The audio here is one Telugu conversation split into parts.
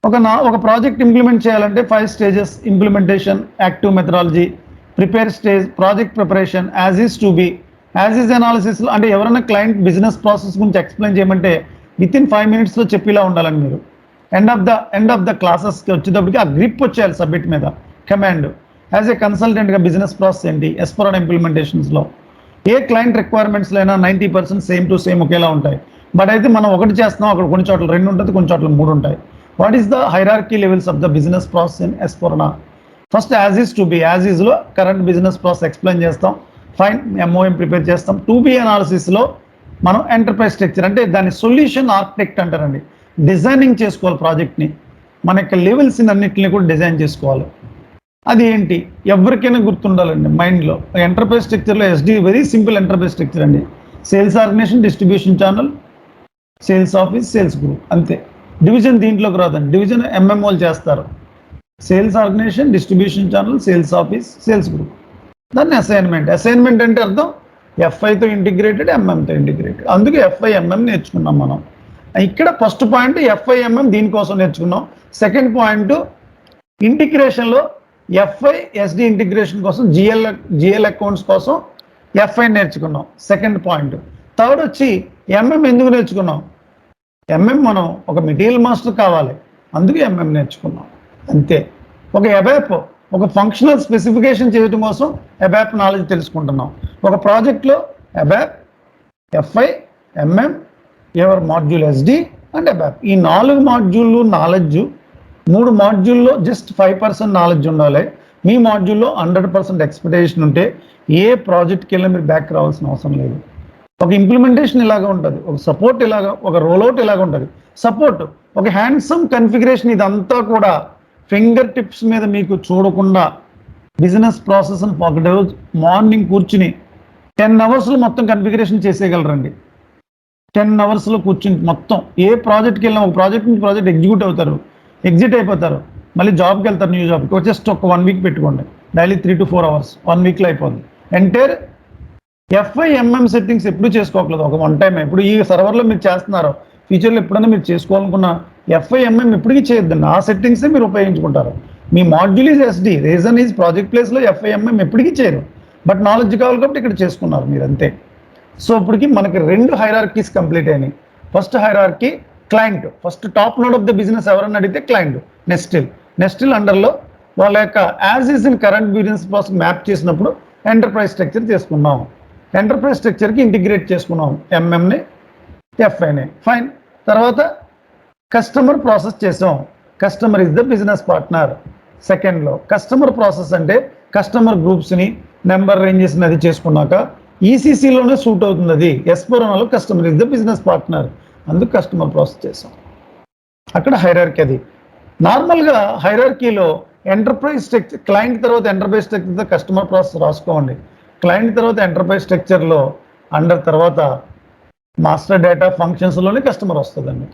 ఒక ప్రాజెక్ట్ ఇంప్లిమెంట్ చేయాలంటే 5 stages: implementation, active methodology, prepare stage, project preparation, as is to be, as is analysis. అంటే ఎవరైనా క్లయింట్ బిజినెస్ ప్రాసెస్ గురించి ఎక్స్ప్లెయిన్ చేయమంటే వితిన్ 5 minutesలో చెప్పేలా ఉండాలని మీరు. ఎండ్ ఆఫ్ ద క్లాసెస్కి వచ్చేటప్పటికి ఆ గ్రిప్ వచ్చేయాలి సబ్మిట్ మీద. కమాండ్ యాజ్ ఏ కన్సల్టెంట్గా బిజినెస్ ప్రాసెస్ ఏంటి, S4 HANA ఇంప్లిమెంటేషన్స్లో ఏ క్లయింట్ రిక్వైర్మెంట్స్లో అయినా 90% సేమ్ టు సేమ్ ఒకేలా ఉంటాయి. బట్ అయితే మనం ఒకటి చేస్తున్నాం, అక్కడ కొన్ని చోట్ల 2 ఉంటుంది, కొన్ని చోట్ల 3 ఉంటాయి. What is the hierarchy levels of the business process in S4 HANA? First as is to be, as ఈజ్లో కరెంట్ బిజినెస్ ప్రాసెస్ ఎక్స్ప్లెయిన్ చేస్తాం, ఫైన్ MOM ప్రిపేర్ చేస్తాం. టు బి అనాలిసిస్లో మనం ఎంటర్ప్రైజ్ స్ట్రక్చర్ అంటే దాని సొల్యూషన్ ఆర్కిటెక్ట్ అంటారండి. డిజైనింగ్ చేసుకోవాలి ప్రాజెక్ట్ని, మన యొక్క లెవెల్స్ అన్నింటినీ కూడా డిజైన్ చేసుకోవాలి. అది ఏంటి ఎవరికైనా గుర్తుండాలండి మైండ్లో. ఎంటర్ప్రైజ్ స్ట్రక్చర్లో SD very simple enterprise structure అండి. Sales organization, distribution channel, sales office, sales group, అంతే. డివిజన్ దీంట్లోకి రాదండి, డివిజన్ MMOలు చేస్తారు. Sales organization, distribution channel, sales office, sales group. దాన్ని అసైన్మెంట్ అంటే అర్థం FIతో ఇంటిగ్రేటెడ్, MMతో ఇంటిగ్రేటెడ్. అందుకే FI MM నేర్చుకున్నాం మనం. ఇక్కడ ఫస్ట్ పాయింట్ FI MM దీనికోసం నేర్చుకున్నాం. సెకండ్ పాయింట్ ఇంటిగ్రేషన్లో FI SD ఇంటిగ్రేషన్ కోసం, GL అకౌంట్స్ కోసం FI నేర్చుకున్నాం. Second point. థర్డ్ వచ్చి MM ఎందుకు నేర్చుకున్నాం? MM మనం ఒక మెటీరియల్ మాస్టర్ కావాలి, అందుకే MM నేర్చుకున్నాం, అంతే. ఒక ABAP ఒక ఫంక్షనల్ స్పెసిఫికేషన్ చేయడం కోసం ABAP నాలెడ్జ్ తెలుసుకుంటున్నాం. ఒక ప్రాజెక్ట్లో ABAP, FI, MM, ever module SD and ABAP. ఈ 4 మాడ్యూళ్ళు నాలెడ్జ్, 3 మాడ్యూల్లో జస్ట్ 5% నాలెడ్జ్ ఉండాలి. మీ మాడ్యూల్లో 100% ఎక్స్పెక్టేషన్ ఉంటే ఏ ప్రాజెక్ట్కి వెళ్ళినా మీరు బ్యాక్ రావాల్సిన అవసరం లేదు. ఒక ఇంప్లిమెంటేషన్ ఇలాగ ఉంటుంది, ఒక సపోర్ట్ ఇలాగ, ఒక రోల్అవుట్ ఇలాగ ఉంటుంది. సపోర్ట్ ఒక హ్యాండ్సమ్ కన్ఫిగరేషన్, ఇదంతా కూడా ఫింగర్ టిప్స్ మీద మీకు చూడకుండా బిజినెస్ ప్రాసెస్ని ఒకటి రోజు మార్నింగ్ కూర్చుని 10 అవర్స్లో మొత్తం కన్ఫిగరేషన్ చేసేయగలరండి. 10 అవర్స్లో కూర్చుని మొత్తం ఏ ప్రాజెక్ట్కి వెళ్ళినా, ఒక ప్రాజెక్ట్ నుంచి ప్రాజెక్ట్ ఎగ్జిట్ అయిపోతారు, మళ్ళీ జాబ్కి వెళ్తారు, న్యూ జాబ్కి. జస్ట్ ఒక 1 week పెట్టుకోండి, డైలీ 3 to 4 hours, 1 weekలో అయిపోతుంది. ఎంటైర్ FI MM సెట్టింగ్స్ ఎప్పుడు చేసుకోవట్లేదు, ఒక 1 time. ఇప్పుడు ఈ సర్వర్లో మీరు చేస్తున్నారు, ఫ్యూచర్లో ఎప్పుడైనా మీరు చేసుకోవాలనుకున్న FI MM ఎప్పటికీ చేయొద్దండి, ఆ సెట్టింగ్సే మీరు ఉపయోగించుకుంటారు. మీ module is SD, reason is project ప్లేస్లో FI MM ఎప్పటికీ చేయరు, బట్ నాలెడ్జ్ కావాలి కాబట్టి ఇక్కడ చేసుకున్నారు మీరు, అంతే. సో ఇప్పటికి మనకి 2 హైరార్కీస్ కంప్లీట్ అయినాయి. First hierarchy client, first top node of the business ఎవరన్నా అడిగితే క్లయింట్. నెస్టిల్ అండర్లో వాళ్ళ యొక్క as is in current business process map చేసినప్పుడు ఎంటర్ప్రైజ్ స్ట్రక్చర్ చేసుకున్నాం. ఎంటర్ప్రైజ్ స్ట్రక్చర్కి ఇంటిగ్రేట్ చేసుకున్నాం MMని, FIని, ఫైన్. తర్వాత కస్టమర్ ప్రాసెస్ చేసాం, customer is the business partner. సెకండ్లో కస్టమర్ ప్రాసెస్ అంటే కస్టమర్ గ్రూప్స్ని, నెంబర్ రేంజెస్ని అది చేసుకున్నాక ECCలోనే సూట్ అవుతుంది. అది S4 HANAలో customer is the business partner, అందుకు కస్టమర్ ప్రాసెస్ చేసాం. అక్కడ హైరార్కీ. అది నార్మల్గా హైరార్కీలో ఎంటర్ప్రైజ్ స్ట్రక్చర్, క్లయింట్ తర్వాత ఎంటర్ప్రైజ్ స్ట్రక్చర్తో కస్టమర్ ప్రాసెస్ రాసుకోండి. క్లయింట్ తర్వాత ఎంటర్ప్రైజ్ స్ట్రక్చర్లో అండర్ తర్వాత మాస్టర్ డేటా ఫంక్షన్స్లోనే కస్టమర్ వస్తుందండి.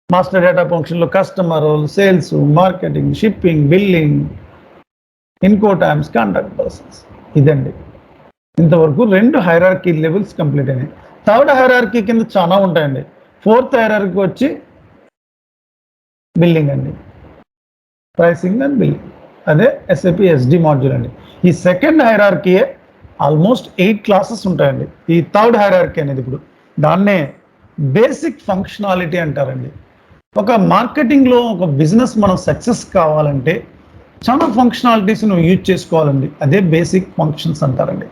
మాస్టర్ డేటా ఫంక్షన్లో customer, sales, marketing, shipping, billing, incoterms, contact persons, ఇదండి. ఇంతవరకు 2 హైరార్కీ లెవెల్స్ కంప్లీట్ అయినాయి. థర్డ్ హైరార్కీ కింద చాలా ఉంటాయండి. ఫోర్త్ హైరార్కీ వచ్చి బిల్లింగ్ అండి, ప్రైసింగ్ అండ్ బిల్లింగ్, అదే SAP SD మాడ్యూల్ అండి. ఈ సెకండ్ హైరార్కీయే ఆల్మోస్ట్ 8 classes ఉంటాయండి. ఈ థర్డ్ హైరార్కీ అనేది ఇప్పుడు దాన్నే బేసిక్ ఫంక్షనాలిటీ అంటారండి. ఒక మార్కెటింగ్లో ఒక బిజినెస్ మనం సక్సెస్ కావాలంటే చాలా ఫంక్షనాలిటీస్ నువ్వు యూజ్ చేసుకోవాలండి, అదే బేసిక్ ఫంక్షన్స్ అంటారండి.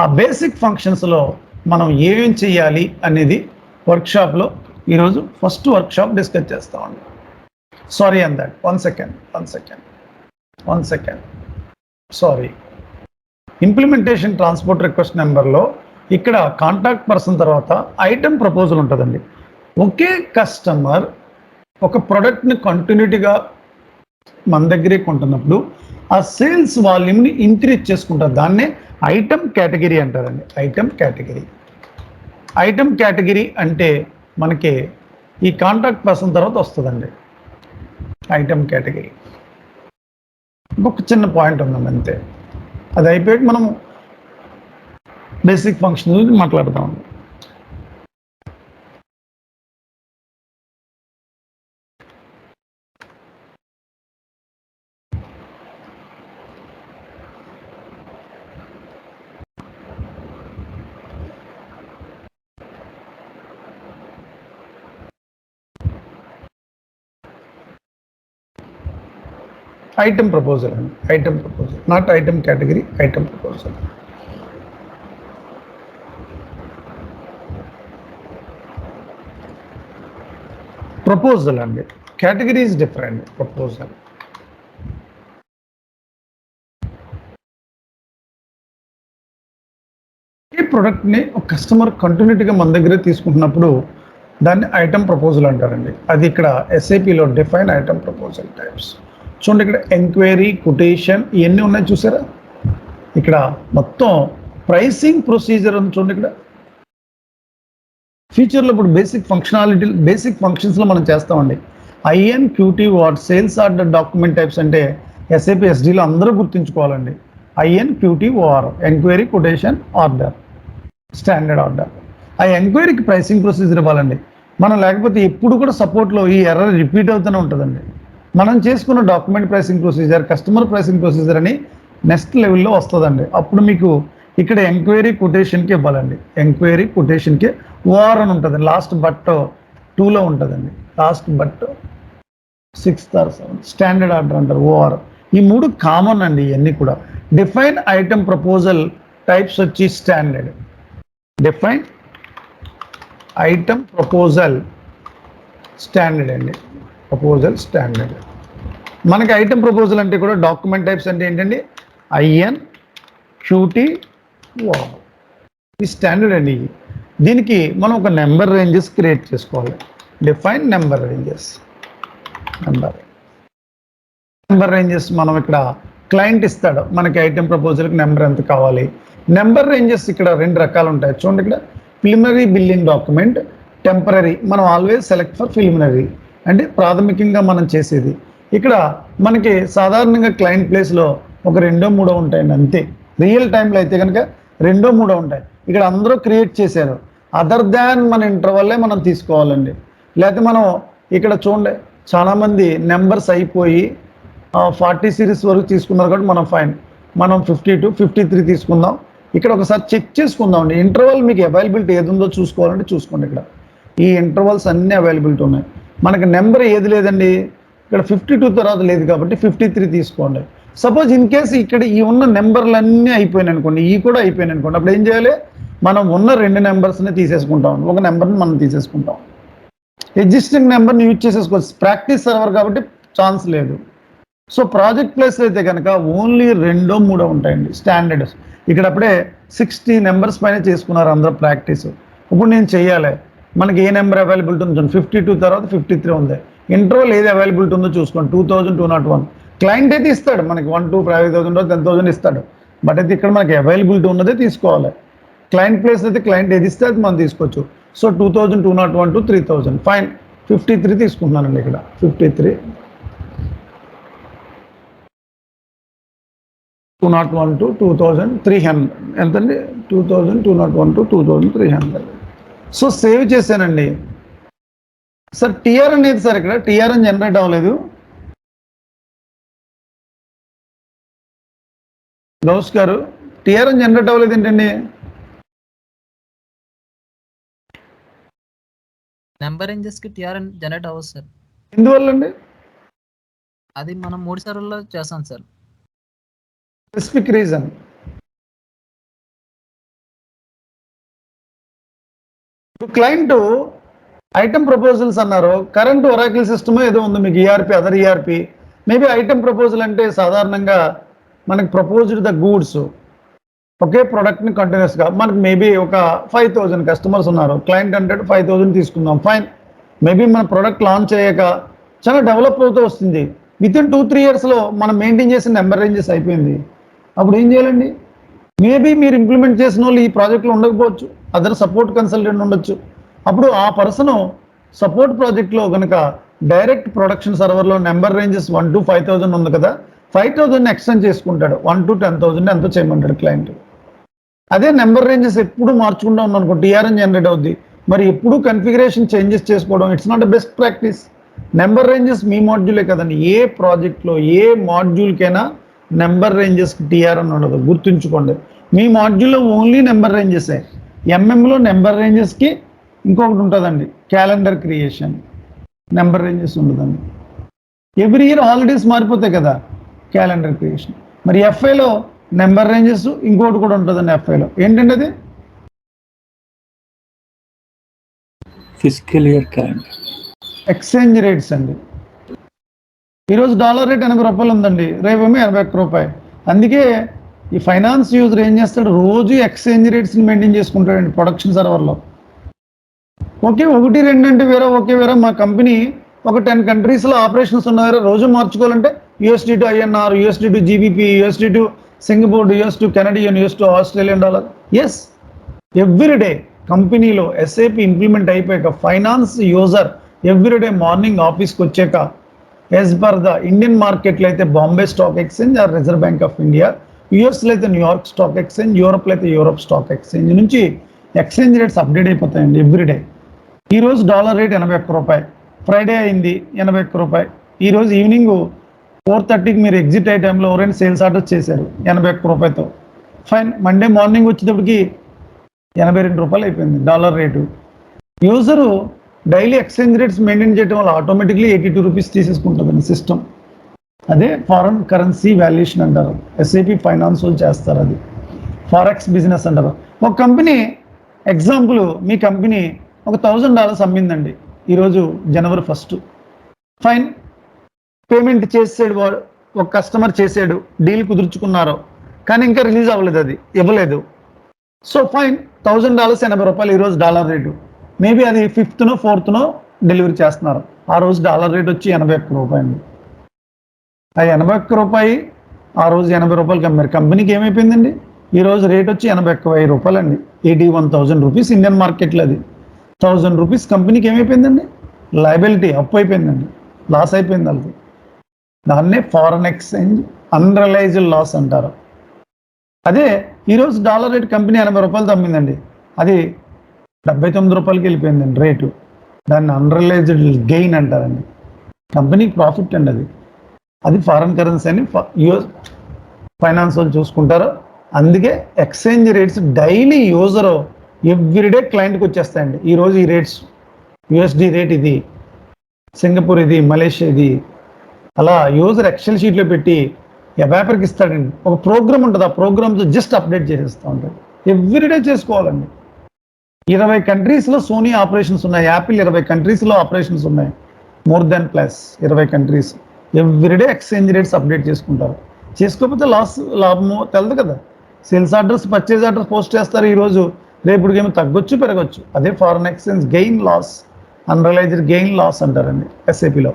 ఆ బేసిక్ ఫంక్షన్స్లో మనం ఏమేం చేయాలి అనేది వర్క్షాప్లో ఈరోజు ఫస్ట్ వర్క్షాప్ డిస్కస్ చేస్తామండి. Sorry an that, one second, sorry. Implementation transport request నెంబర్లో ఇక్కడ కాంటాక్ట్ పర్సన్ తర్వాత ఐటమ్ ప్రపోజల్ ఉంటుందండి. ఒకే కస్టమర్ ఒక ప్రోడక్ట్ని కంటిన్యూటీగా మన దగ్గరే కొంటున్నప్పుడు ఆ సేల్స్ వాల్యూమ్ని ఇంక్రీజ్ చేసుకుంటారు, దాన్నే ఐటమ్ కేటగిరీ అంటారండి. ఐటమ్ కేటగిరీ అంటే మనకి ఈ కాంటాక్ట్ పర్సన్ తర్వాత వస్తుందండి ఐటమ్ కేటగిరీ. ఇంకొక చిన్న పాయింట్ ఉందండి, అంతే. అది అయిపోయి మనం బేసిక్ ఫంక్షన్ గురించి మాట్లాడతామండి. ఐటమ్ ప్రపోజల్ అండి, item proposal, not item category, item proposal. Proposal అండి, కేటగిరీ ఈజ్ డిఫరెంట్. ప్రపోజల్ ఈ ప్రోడక్ట్ని ఒక కస్టమర్ కంటిన్యూటీగా మన దగ్గర తీసుకుంటున్నప్పుడు దాన్ని ఐటమ్ ప్రపోజల్ అంటారండి. అది ఇక్కడ ఎస్ఐపిలో డిఫైన్ ఐటమ్ ప్రపోజల్ టైప్స్. చూడండి, ఇక్కడ ఎంక్వైరీ, కొటేషన్ ఇవన్నీ ఉన్నాయి చూసారా. ఇక్కడ మొత్తం ప్రైసింగ్ ప్రొసీజర్ ఉంది చూడండి. ఇక్కడ ఫ్యూచర్లో ఇప్పుడు బేసిక్ ఫంక్షన్స్లో మనం చేస్తామండి. IN, QT, what, sales order, document types అంటే ఎస్ఐపి ఎస్డీలో అందరూ గుర్తుంచుకోవాలండి. IN, QT, OR, inquiry, quotation, order, standard order. ఆ ఎంక్వైరీకి ప్రైసింగ్ ప్రొసీజర్ ఇవ్వాలండి. మనం లేకపోతే ఎప్పుడు కూడా సపోర్ట్లో ఈ ఎర్రర్ రిపీట్ అవుతూనే ఉంటుందండి. మనం చేసుకున్న document pricing procedure, customer pricing procedure అని నెక్స్ట్ లెవెల్లో వస్తుందండి. అప్పుడు మీకు ఇక్కడ ఎంక్వైరీ, కొటేషన్కి ఇవ్వాలండి. ఎంక్వైరీ, కొటేషన్కి ఓఆర్ అని ఉంటుంది. లాస్ట్ బట్ 2లో ఉంటుందండి. Last but 6th or 7th standard order అంటారు, ఓఆర్. ఈ 3 కామన్ అండి. ఇవన్నీ కూడా డిఫైన్ ఐటమ్ ప్రపోజల్ టైప్స్ వచ్చి standard. Define item proposal standard అండి. Proposal standard. మనకి ఐటమ్ ప్రపోజల్ అంటే కూడా డాక్యుమెంట్ టైప్స్ అంటే ఏంటండి, ఐఎన్, క్యూటీ, ఓఆర్. ఈ స్టాండర్డ్ అండి. దీనికి మనం ఒక నెంబర్ రేంజెస్ క్రియేట్ చేసుకోవాలి. Define number ranges. Number ranges మనం ఇక్కడ క్లయింట్ ఇస్తాడు మనకి ఐటమ్ ప్రపోజల్కి నెంబర్ ఎంత కావాలి. నెంబర్ రేంజెస్ ఇక్కడ 2 రకాలు ఉంటాయి చూడండి. ఇక్కడ ప్రిలిమినరీ బిల్లింగ్ డాక్యుమెంట్, టెంపరరీ. మనం ఆల్వేస్ సెలెక్ట్ ఫర్ ప్రిలిమినరీ అంటే ప్రాథమికంగా మనం చేసేది. ఇక్కడ మనకి సాధారణంగా క్లయింట్ ప్లేస్లో ఒక 2-3 ఉంటాయండి అంతే. రియల్ టైంలో అయితే కనుక 2-3 ఉంటాయి. ఇక్కడ అందరూ క్రియేట్ చేశారు. అదర్ దాన్ మన ఇంటర్వల్లే మనం తీసుకోవాలండి. లేకపోతే మనం ఇక్కడ చూడండి, చాలామంది నెంబర్స్ అయిపోయి 40 సిరీస్ వరకు తీసుకున్నారు కాబట్టి మనం ఫైన్. మనం 52, 53 తీసుకుందాం. ఇక్కడ ఒకసారి చెక్ చేసుకుందాం అండి. ఇంటర్వల్ మీకు అవైలబిలిటీ ఏది ఉందో చూసుకోవాలంటే చూసుకోండి. ఇక్కడ ఈ ఇంటర్వల్స్ అన్నీ అవైలబిలిటీ ఉన్నాయి. మనకి నెంబర్ ఏది లేదండి, ఇక్కడ 52 తర్వాత లేదు కాబట్టి 53 తీసుకోండి. సపోజ్ ఇన్ కేసు ఇక్కడ ఈ ఉన్న నెంబర్లన్నీ అయిపోయినాయి అనుకోండి, ఈ కూడా అయిపోయినాయి అనుకోండి, అప్పుడు ఏం చేయాలి, మనం ఉన్న 2 నెంబర్స్ని తీసేసుకుంటాం. ఒక నెంబర్ని మనం తీసేసుకుంటాం. ఎగ్జిస్టింగ్ నెంబర్ని యూజ్ చేసేసుకోవచ్చు. ప్రాక్టీస్ సర్వర్ కాబట్టి ఛాన్స్ లేదు. సో ప్రాజెక్ట్ ప్లేస్లో అయితే కనుక ఓన్లీ 2-3 ఉంటాయండి స్టాండర్డ్స్. ఇక్కడ అప్పుడే 60 నెంబర్స్ పైన చేసుకున్నారు అందరూ ప్రాక్టీస్. ఇప్పుడు నేను చెయ్యాలి, మనకి ఏ నెంబర్ అవైలబిలిటీ ఉందో 52 తర్వాత 53 ఉంది. ఇంటర్వల్ ఏది అవైలబిలిటీ ఉందో చూసుకోండి. 2201. క్లయింట్ అయితే ఇస్తాడు మనకి 1, 2, 5,000 10,000 ఇస్తాడు. బట్ అయితే ఇక్కడ మనకి అవైలబిలిటీ ఉన్నదే తీసుకోవాలి. క్లయింట్ ప్లేస్ అయితే క్లయింట్ ఏది ఇస్తే అది మనం తీసుకోవచ్చు. So 2201 to 3000 fine. 53 తీసుకుంటున్నానండి. ఇక్కడ 53, 201 to 2300 ఎంతండి, 2201 to 2300. సో సేవ్ చేశానండి. సార్ టీఆర్ అనేది సార్ ఇక్కడ టీఆర్ అని జనరేట్ అవ్వలేదు. గౌస్ గారు టీఆర్ అని జనరేట్ అవ్వలేదు ఏంటండి? నెంబర్ రేంజెస్ కి టీఆర్ జనరేట్ అవ్వదు సార్. ఎందువల్ల అండి? అది మనం 3 సార్లు చేస్తాం sir. Specific reason. Client item proposals అన్నారు. కరెంట్ ఒరాకిల్ సిస్టమ్ ఏదో ఉంది మీకు, ERP, other ERP. Maybe item proposal అంటే సాధారణంగా మనకి ప్రపోజ్డ్ ద గూడ్స్, ఒకే ప్రోడక్ట్ని కంటిన్యూస్గా మనకి మేబీ ఒక 5000 కస్టమర్స్ ఉన్నారు. క్లయింట్ అంటే 5000 తీసుకుందాం ఫైన్. మేబీ మన ప్రోడక్ట్ లాంచ్ అయ్యాక చాలా డెవలప్ అవుతూ వస్తుంది. వితిన్ 2-3 ఇయర్స్లో మనం మెయింటైన్ చేసిన నెంబర్ రేంజెస్ అయిపోయింది. అప్పుడు ఏం చేయాలండి? మేబీ మీరు ఇంప్లిమెంట్ చేసిన వాళ్ళు ఈ ప్రాజెక్ట్లో ఉండకపోవచ్చు, అదర్ సపోర్ట్ కన్సల్టెంట్ ఉండొచ్చు. అప్పుడు ఆ పర్సన్ సపోర్ట్ ప్రాజెక్ట్లో కనుక డైరెక్ట్ ప్రొడక్షన్ సర్వర్లో నెంబర్ రేంజెస్ 1 to 5000 ఉంది కదా, 5000 ఎక్స్టెండ్ చేసుకుంటాడు. 1 to 10,000 ఎంతో చేయమంటాడు క్లయింట్. అదే నెంబర్ రేంజెస్ ఎప్పుడు మార్చుకుంటూ ఉన్నాం అనుకో, టీఆర్ఎన్ జనరేట్ అవుద్ది. మరి ఎప్పుడు కన్ఫిగరేషన్ చేంజెస్ చేసుకోవడం it's not a best practice. Number ranges మీ మాడ్యూలే కదండి, ఏ ప్రాజెక్ట్లో ఏ మాడ్యూల్కైనా నెంబర్ రేంజెస్కి టీఆర్ అని ఉండదు, గుర్తుంచుకోండి. మీ మాడ్యూల్లో ఓన్లీ నెంబర్ రేంజెసే. ఎంఎంలో నెంబర్ రేంజెస్కి ఇంకొకటి ఉంటుందండి, క్యాలెండర్ క్రియేషన్. నెంబర్ రేంజెస్ ఉండదండి. ఎవ్రీ ఇయర్ హాలిడేస్ మారిపోతాయి కదా, క్యాలెండర్ క్రియేషన్. మరి ఎఫ్ఐలో నెంబర్ రేంజెస్ ఇంకోటి కూడా ఉంటుందండి. ఎఫ్ఐలో ఏంటండి అది? Physical year calendar. Exchange rates అండి. ఈరోజు డాలర్ రేట్ 80 రూపాయలు ఉందండి, రేపేమో 81 రూపాయలు. అందుకే ఈ ఫైనాన్స్ యూజర్ ఏం చేస్తాడు, రోజు ఎక్స్చేంజ్ రేట్స్ని మెయింటైన్ చేసుకుంటాడండి ప్రొడక్షన్ సర్వర్లో. ఓకే, 1, 2 అంటే వేరే మా కంపెనీ ఒక 10 కంట్రీస్లో ఆపరేషన్స్ ఉన్నాయి, రోజు మార్చుకోవాలంటే USD to INR, USD to GBP, USD to Singapore, US to Canadian, US to Australian dollar. Yes, everyday కంపెనీలో ఎస్ఏపి ఇంప్లిమెంట్ అయిపోయాక ఫైనాన్స్ యూజర్ ఎవ్రీడే మార్నింగ్ ఆఫీస్కి వచ్చాక యాజ్ పర్ ద ఇండియన్ మార్కెట్లో అయితే Bombay stock exchange or Reserve Bank of India, యూఎస్లో అయితే న్యూయార్క్ స్టాక్ ఎక్స్చేంజ్, యూరోప్లో అయితే యూరోప్ స్టాక్ ఎక్స్చేంజ్ నుంచి ఎక్స్చేంజ్ రేట్స్ అప్డేట్ అయిపోతాయండి ఎవ్రీడే. ఈరోజు డాలర్ రేట్ 81 రూపాయలు, ఫ్రైడే అయింది 81 రూపాయలు. ఈరోజు ఈవినింగ్ 4:30కి మీరు ఎగ్జిట్ అయ్యే టైంలో ఎవరైనా సేల్స్ ఆర్డర్ చేశారు 81 రూపాయలతో, ఫైన్. మండే మార్నింగ్ వచ్చేటప్పటికి 82 రూపాయలు అయిపోయింది dollar rate. User daily exchange rates maintain చేయడం వల్ల ఆటోమేటిక్లీ 82 రూపీస్ తీసేసుకుంటుందండి సిస్టమ్. అదే ఫారెన్ కరెన్సీ వాల్యుయేషన్ అంటారు, ఎస్ఏపి ఫైనాన్స్ వాళ్ళు చేస్తారు, అది ఫారెక్స్ బిజినెస్ అంటారు. ఒక కంపెనీ ఎగ్జాంపుల్, మీ కంపెనీ ఒక $1000 అమ్మిందండి ఈరోజు జనవరి 1, ఫైన్. పేమెంట్ చేసాడు వాడు, ఒక కస్టమర్ చేసాడు, డీల్ కుదుర్చుకున్నారు, కానీ ఇంకా రిలీజ్ అవ్వలేదు, అది ఇవ్వలేదు. సో ఫైన్, $1000 80 రూపాయలు ఈరోజు డాలర్ రేటు. మేబీ అది 5th, 4th డెలివరీ చేస్తున్నారు. ఆ రోజు డాలర్ రేట్ వచ్చి 81 రూపాయలు. ఆ 81 రూపాయి ఆ రోజు 80 రూపాయలకి అమ్మారు. కంపెనీకి ఏమైపోయిందండి, ఈరోజు రేట్ వచ్చి 81,000 రూపాయలు అండి, 81,000 రూపీస్ ఇండియన్ మార్కెట్లో. అది 1000 రూపీస్ కంపెనీకి ఏమైపోయిందండి, లయబిలిటీ అప్పు అయిపోయిందండి, లాస్ అయిపోయింది వాళ్ళకి. దాన్నే ఫారెన్ ఎక్స్చేంజ్ అన్రియలైజ్డ్ లాస్ అంటారు. అదే ఈరోజు డాలర్ రేట్ కంపెనీ 80 రూపాయలతో అమ్మిందండి, అది 79 రూపాయలకి వెళ్ళిపోయిందండి రేటు. దాన్ని అన్రియలైజ్డ్ గెయిన్ అంటారండి, కంపెనీకి ప్రాఫిట్ అండి అది. అది ఫారెన్ కరెన్సీ అని యూఎస్ ఫైనాన్స్ వాళ్ళు చూసుకుంటారు. అందుకే exchange rates daily user everyday క్లయింట్కి వచ్చేస్తాయండి. ఈరోజు ఈ రేట్స్, యూఎస్డి రేట్ ఇది, సింగపూర్ ఇది, మలేషియా ఇది, అలా యూజర్ ఎక్సెల్ షీట్లో పెట్టి పేపర్కి ఇస్తాడండి. ఒక ప్రోగ్రామ్ ఉంటుంది, ఆ ప్రోగ్రామ్తో జస్ట్ అప్డేట్ చేసేస్తూ ఉంటాడు. ఎవ్రీడే చేసుకోవాలండి. 20 కంట్రీస్లో సోనీ ఆపరేషన్స్ ఉన్నాయి, యాపిల్ 20 కంట్రీస్లో ఆపరేషన్స్ ఉన్నాయి, more than plus 20 countries. Everyday exchange rates update చేసుకుంటారు. చేసుకోకపోతే లాభము తెలదు కదా. Sales orders, purchase orders post చేస్తారు ఈరోజు, రేపుడికి ఏమో తగ్గొచ్చు పెరగచ్చు. అదే foreign exchange gain loss, unrealized gain loss అంటారండి ఎస్ఏపిలో.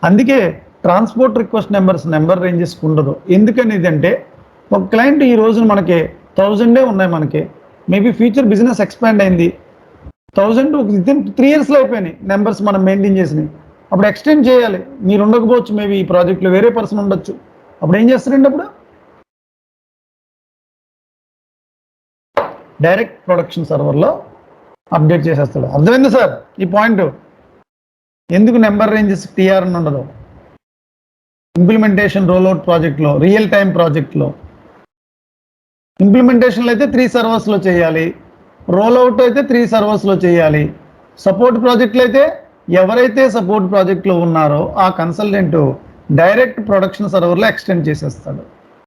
అందుకే ట్రాన్స్పోర్ట్ రిక్వెస్ట్ నెంబర్ రేంజెస్ ఉండదు. ఎందుకని ఇదంటే ఒక క్లయింట్ ఈ రోజున మనకి 1000 ఉన్నాయి, మనకి మేబీ ఫ్యూచర్ బిజినెస్ ఎక్స్పాండ్ అయింది, 1000 వితిన్ 3 yearsలో అయిపోయినాయి నెంబర్స్ మనం మెయింటైన్ చేసినాయి. అప్పుడు ఎక్స్టెండ్ చేయాలి, మీరు ఉండకపోవచ్చు, మేబీ ఈ ప్రాజెక్ట్లో వేరే పర్సన్ ఉండొచ్చు. అప్పుడు ఏం చేస్తారండి, అప్పుడు డైరెక్ట్ ప్రొడక్షన్ సర్వర్లో అప్డేట్ చేసేస్తాడు. అర్థమైంది సార్ ఈ పాయింట్? ఎందుకు నెంబర్ రేంజెస్ టీఆర్ అని ఉండదు ఇంప్లిమెంటేషన్ రోల్అవుట్ ప్రాజెక్ట్లో, రియల్ టైం ప్రాజెక్ట్లో. ఇంప్లిమెంటేషన్లో అయితే 3 సర్వర్స్లో చేయాలి, రోల్అవుట్ అయితే 3 సర్వర్స్లో చేయాలి. సపోర్ట్ ప్రాజెక్టులు అయితే ఎవరైతే సపోర్ట్ ప్రాజెక్ట్లో ఉన్నారో ఆ కన్సల్టెంట్ డైరెక్ట్ ప్రొడక్షన్ సర్వర్లో ఎక్స్టెండ్ చేసేస్తాడు.